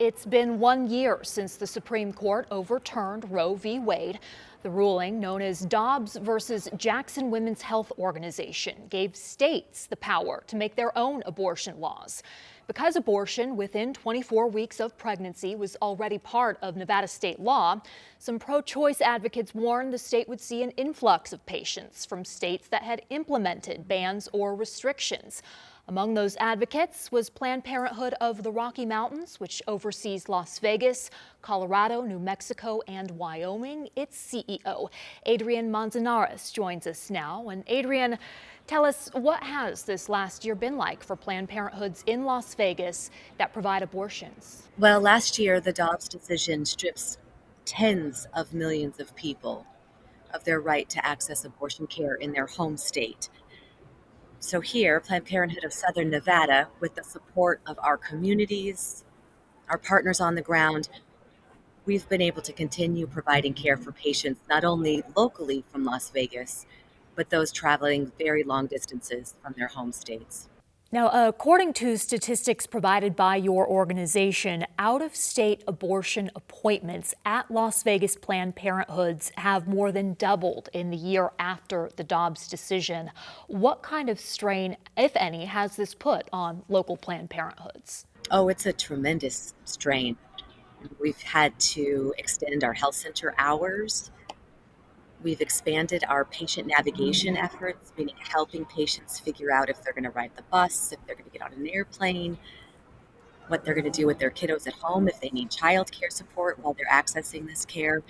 It's been 1 year since the Supreme Court overturned Roe v. Wade. The ruling, known as Dobbs versus Jackson Women's Health Organization, gave states the power to make their own abortion laws. Because abortion within 24 weeks of pregnancy was already part of Nevada state law, some pro-choice advocates warned the state would see an influx of patients from states that had implemented bans or restrictions. Among those advocates was Planned Parenthood of the Rocky Mountains, which oversees Las Vegas, Colorado, New Mexico, and Wyoming. Its CEO, Adrian Manzanares, joins us now. And Adrian, tell us, what has this last year been like for Planned Parenthoods in Las Vegas that provide abortions? Well, last year, the Dobbs decision strips tens of millions of people of their right to access abortion care in their home state. So here, Planned Parenthood of Southern Nevada, with the support of our communities, our partners on the ground, we've been able to continue providing care for patients not only locally from Las Vegas, but those traveling very long distances from their home states. Now, according to statistics provided by your organization, out-of-state abortion appointments at Las Vegas Planned Parenthoods have more than doubled in the year after the Dobbs decision. What kind of strain, if any, has this put on local Planned Parenthoods? Oh, it's a tremendous strain. We've had to extend our health center hours. We've expanded our patient navigation efforts, meaning helping patients figure out if they're going to ride the bus, if they're going to get on an airplane, what they're going to do with their kiddos at home, if they need childcare support while they're accessing this care.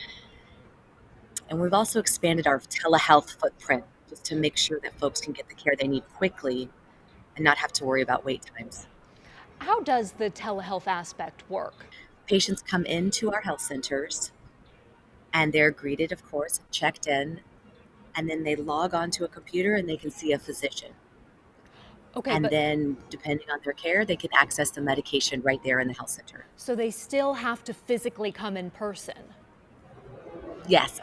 And we've also expanded our telehealth footprint just to make sure that folks can get the care they need quickly and not have to worry about wait times. How does the telehealth aspect work? Patients come into our health centers and they're greeted, of course, checked in, and then they log onto a computer and they can see a physician. Okay, And but then, depending on their care, they can access the medication right there in the health center. so they still have to physically come in person? Yes,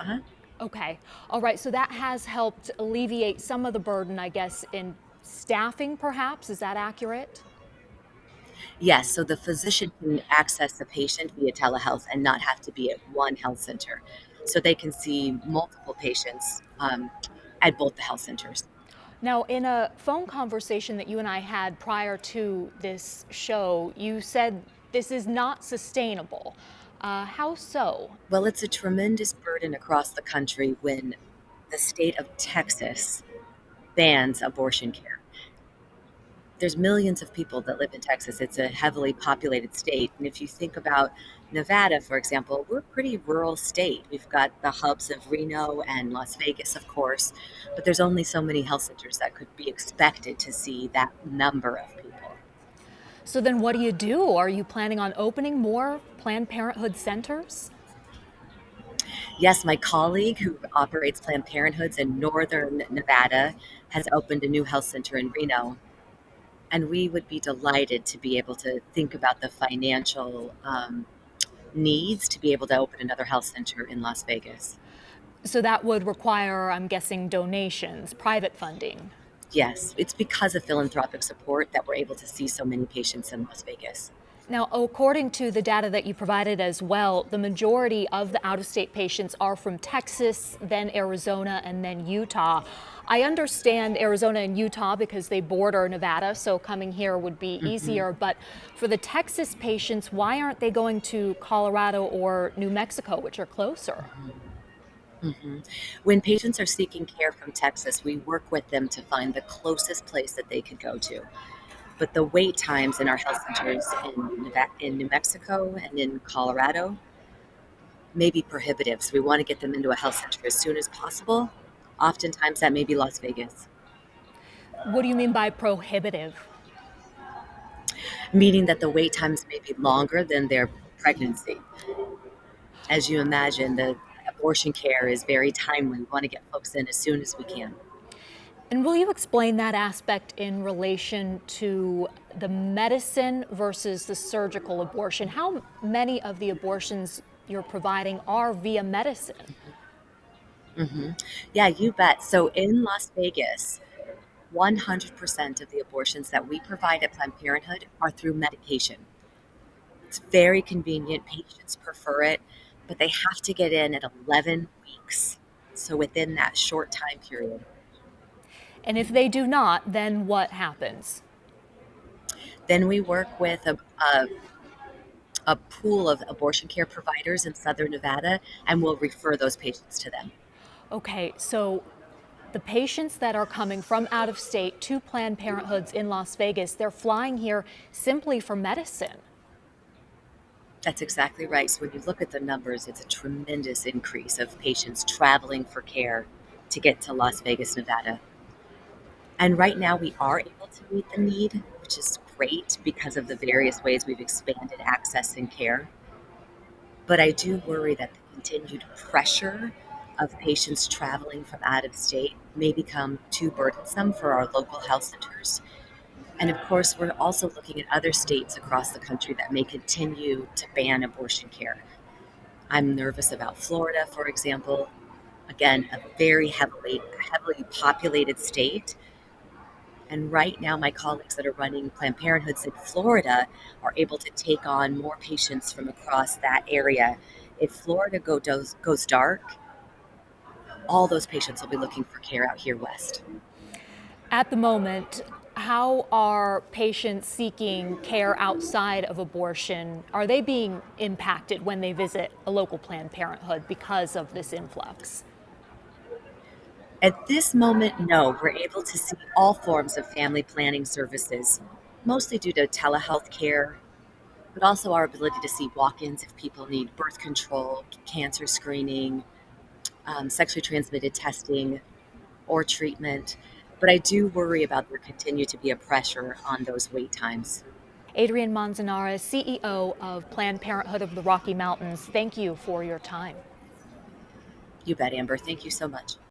Okay, all right, so that has helped alleviate some of the burden, I guess, in staffing perhaps, is that accurate? yes. So the physician can access the patient via telehealth and not have to be at one health center. So they can see multiple patients at both the health centers. Now, in a phone conversation that you and I had prior to this show, you said this is not sustainable. How so? Well, it's a tremendous burden across the country when the state of Texas bans abortion care. There's millions of people that live in Texas. It's a heavily populated state. And if you think about Nevada, for example, we're a pretty rural state. We've got the hubs of Reno and Las Vegas, of course, but there's only so many health centers that could be expected to see that number of people. So then what do you do? Are you planning on opening more Planned Parenthood centers? Yes, my colleague who operates Planned Parenthoods in northern Nevada has opened a new health center in Reno. And we would be delighted to be able to think about the financial needs to be able to open another health center in Las Vegas. So that would require, I'm guessing, donations, private funding. Yes, it's because of philanthropic support that we're able to see so many patients in Las Vegas. Now, according to the data that you provided as well, the majority of the out-of-state patients are from Texas, then Arizona, and then Utah. I understand Arizona and Utah because they border Nevada, so coming here would be easier. But for the Texas patients, why aren't they going to Colorado or New Mexico, which are closer? When patients are seeking care from Texas, we work with them to find the closest place that they could go to. But the wait times in our health centers in New Mexico and in Colorado may be prohibitive. So we want to get them into a health center as soon as possible. Oftentimes that may be Las Vegas, What do you mean by prohibitive? meaning that the wait times may be longer than their pregnancy. As you imagine, the abortion care is very timely. We want to get folks in as soon as we can. And will you explain that aspect in relation to the medicine versus the surgical abortion? How many of the abortions you're providing are via medicine? Yeah, you bet. So in Las Vegas, 100% of the abortions that we provide at Planned Parenthood are through medication. It's very convenient. Patients prefer it, but they have to get in at 11 weeks. So within that short time period. And if they do not, then what happens? Then we work with a pool of abortion care providers in Southern Nevada, and we'll refer those patients to them. Okay, so the patients that are coming from out of state to Planned Parenthoods in Las Vegas, they're flying here simply for medicine. That's exactly right. So when you look at the numbers, it's a tremendous increase of patients traveling for care to get to Las Vegas, Nevada. And right now, we are able to meet the need, which is great because of the various ways we've expanded access and care. But I do worry that the continued pressure of patients traveling from out of state may become too burdensome for our local health centers. And of course, we're also looking at other states across the country that may continue to ban abortion care. I'm nervous about Florida, for example. Again, a very heavily populated state. And right now, my colleagues that are running Planned Parenthoods in Florida are able to take on more patients from across that area. If Florida goes dark, all those patients will be looking for care out here west. At the moment, how are patients seeking care outside of abortion? Are they being impacted when they visit a local Planned Parenthood because of this influx? At this moment, no, we're able to see all forms of family planning services, mostly due to telehealth care, but also our ability to see walk ins if people need birth control, cancer screening, sexually transmitted testing, or treatment. But I do worry about there continue to be a pressure on those wait times. Adrienne Manzanares, CEO of Planned Parenthood of the Rocky Mountains, thank you for your time. You bet, Amber. Thank you so much.